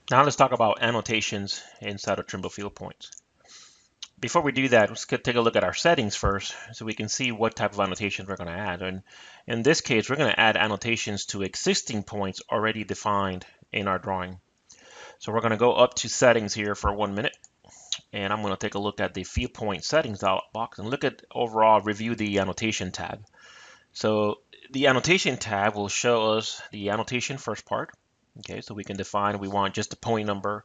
Now let's talk about annotations inside of Trimble field points. Before we do that, let's take a look at our settings first so we can see what type of annotations we're going to add. And in this case, we're going to add annotations to existing points already defined in our drawing. So we're going to go up to settings here for 1 minute, and I'm going to take a look at the field point settings box and look at overall review the annotation tab. So the annotation tab will show us the annotation first part. Okay, so we can define we want just the point number,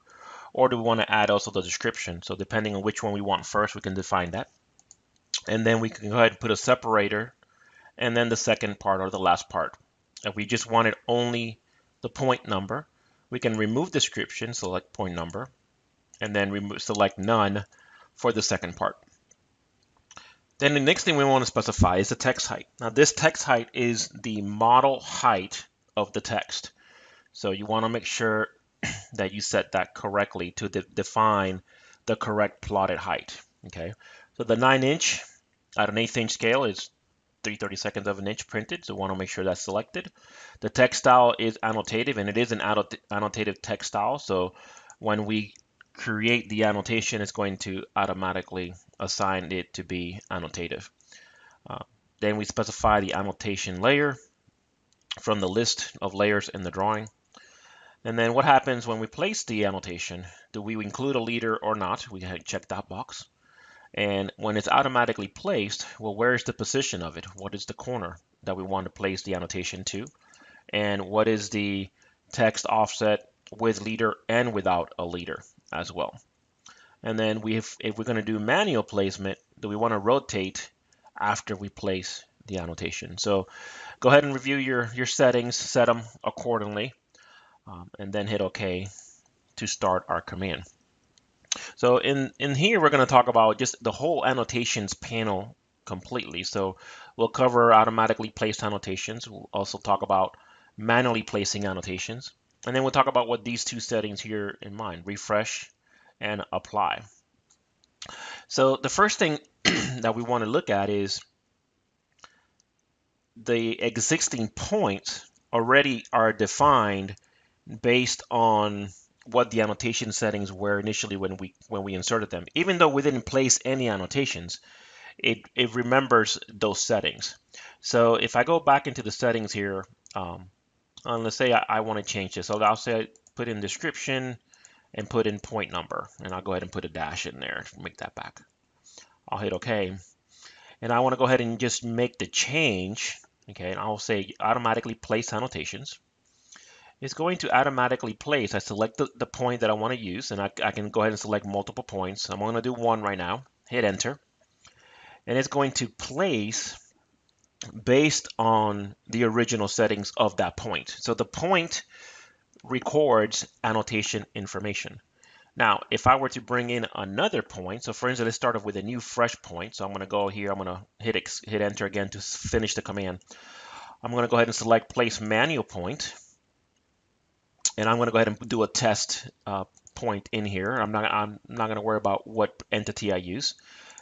or do we want to add also the description? So depending on which one we want first, we can define that. And then we can go ahead and put a separator and then the second part or the last part. If we just wanted only the point number, we can remove description, select point number, and then select none for the second part. Then the next thing we want to specify is the text height. Now this text height is the model height of the text. So you want to make sure that you set that correctly to define the correct plotted height. Okay, so the 9" at an 1/8" scale is 3/32 of an inch printed, so we want to make sure that's selected. The text style is annotative, and it is an annotative text style, so when we create the annotation, it's going to automatically assign it to be annotative. Then we specify the annotation layer from the list of layers in the drawing. And then what happens when we place the annotation? Do we include a leader or not? We check that box. And when it's automatically placed, well, where is the position of it? What is the corner that we want to place the annotation to? And what is the text offset with leader and without a leader as well? And then if we're going to do manual placement, do we want to rotate after we place the annotation? So go ahead and review your settings, set them accordingly, and then hit OK to start our command. So in here, we're going to talk about just the whole annotations panel completely. So we'll cover automatically placed annotations. We'll also talk about manually placing annotations. And then we'll talk about what these two settings here in mind, refresh and apply. So the first thing that we want to look at is the existing points already are defined based on what the annotation settings were initially when we inserted them. Even though we didn't place any annotations, it remembers those settings. So if I go back into the settings here, and let's say I want to change this, so I'll say put in description and put in point number, and I'll go ahead and put a dash in there to make that back. I'll hit OK, and I want to go ahead and just make the change. Okay, and I'll say automatically place annotations. It's going to automatically place. I select the point that I want to use, and I can go ahead and select multiple points. I'm going to do one right now. Hit enter, and it's going to place based on the original settings of that point. So the point records annotation information. Now, if I were to bring in another point, so for instance, let's start off with a new fresh point. So I'm going to go here, I'm going to hit enter again to finish the command. I'm going to go ahead and select place manual point, and I'm going to go ahead and do a test point in here. I'm not going to worry about what entity I use.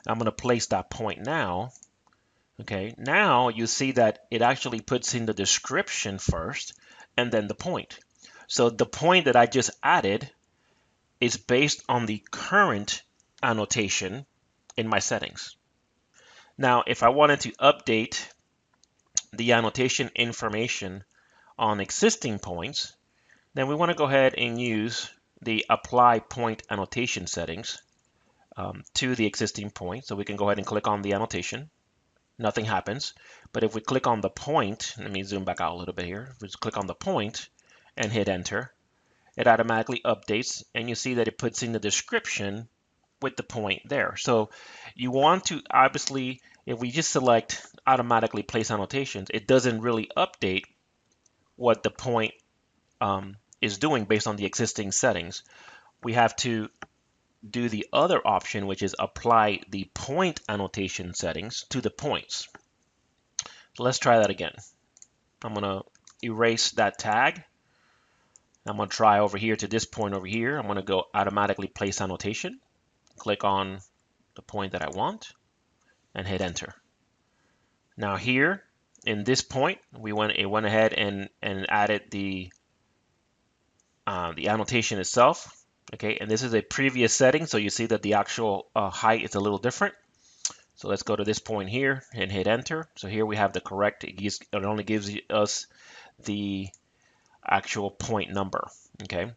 I'm going to place that point now. Okay, now you see that it actually puts in the description first and then the point. So the point that I just added is based on the current annotation in my settings. Now, if I wanted to update the annotation information on existing points, then we want to go ahead and use the apply point annotation settings to the existing point. So we can go ahead and click on the annotation. Nothing happens. But if we click on the point, let me zoom back out a little bit here. If we just click on the point and hit enter, it automatically updates, and you see that it puts in the description with the point there. So you want to, obviously, if we just select automatically place annotations, it doesn't really update what the point is doing based on the existing settings. We have to do the other option, which is apply the point annotation settings to the points. So let's try that again. I'm going to erase that tag. I'm going to try over here to this point over here. I'm going to go automatically place annotation. Click on the point that I want and hit enter. Now here in this point, it went ahead and added the the annotation itself. Okay, and this is a previous setting, so you see that the actual height is a little different. So let's go to this point here and hit enter. So here we have the correct, it only gives us the actual point number. Okay,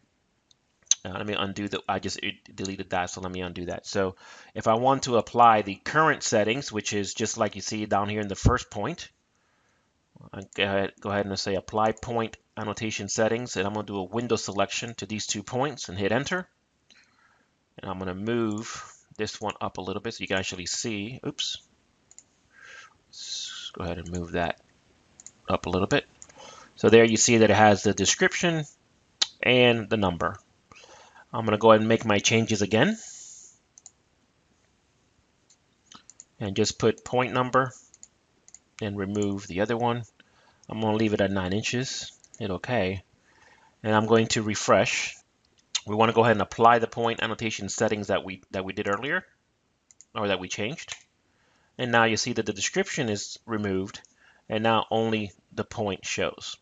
let me undo I just deleted that, so let me undo that. So if I want to apply the current settings, which is just like you see down here in the first point, go ahead and say apply point annotation settings, and I'm going to do a window selection to these 2 points and hit enter. And I'm going to move this one up a little bit so you can actually see. Oops. Let's go ahead and move that up a little bit. So there you see that it has the description and the number. I'm going to go ahead and make my changes again. And just put point number and remove the other one. I'm going to leave it at 9 inches. Hit OK. And I'm going to refresh. We want to go ahead and apply the point annotation settings that we did earlier, or that we changed. And now you see that the description is removed, and now only the point shows.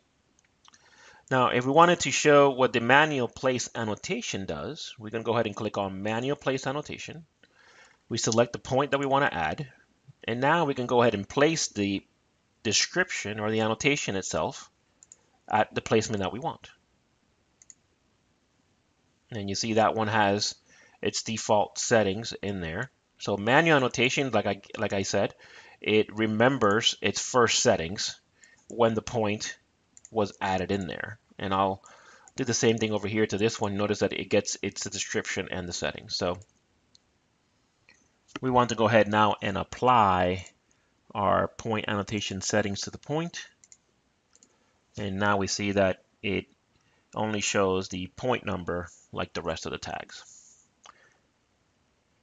Now, if we wanted to show what the manual place annotation does, we can go ahead and click on manual place annotation. We select the point that we want to add, and now we can go ahead and place the description or the annotation itself at the placement that we want. And you see that one has its default settings in there. So manual annotation, like I said, it remembers its first settings when the point was added in there. And I'll do the same thing over here to this one. Notice that it gets its description and the settings. So we want to go ahead now and apply our point annotation settings to the point. And now we see that it only shows the point number like the rest of the tags.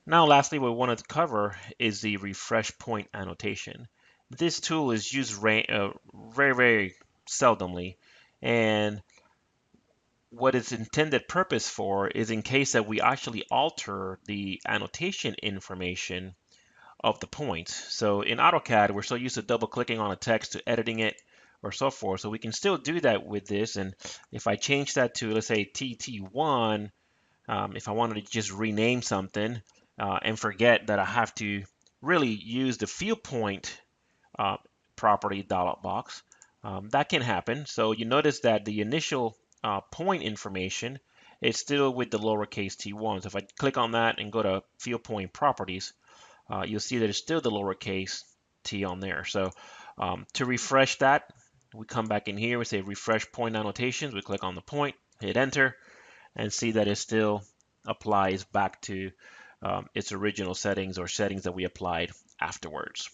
Now lastly, what we wanted to cover is the refresh point annotation. This tool is used very seldomly, and what its intended purpose for is in case that we actually alter the annotation information of the point. So in AutoCAD, we're so used to double clicking on a text to editing it or so forth. So we can still do that with this. And if I change that to, let's say, TT1, if I wanted to just rename something and forget that I have to really use the field point property dialog box, that can happen. So you notice that the initial point information is still with the lowercase t1. So if I click on that and go to field point properties, you'll see that it's still the lowercase t on there. So to refresh that, we come back in here, we say refresh point annotations, we click on the point, hit enter, and see that it still applies back to its original settings or settings that we applied afterwards.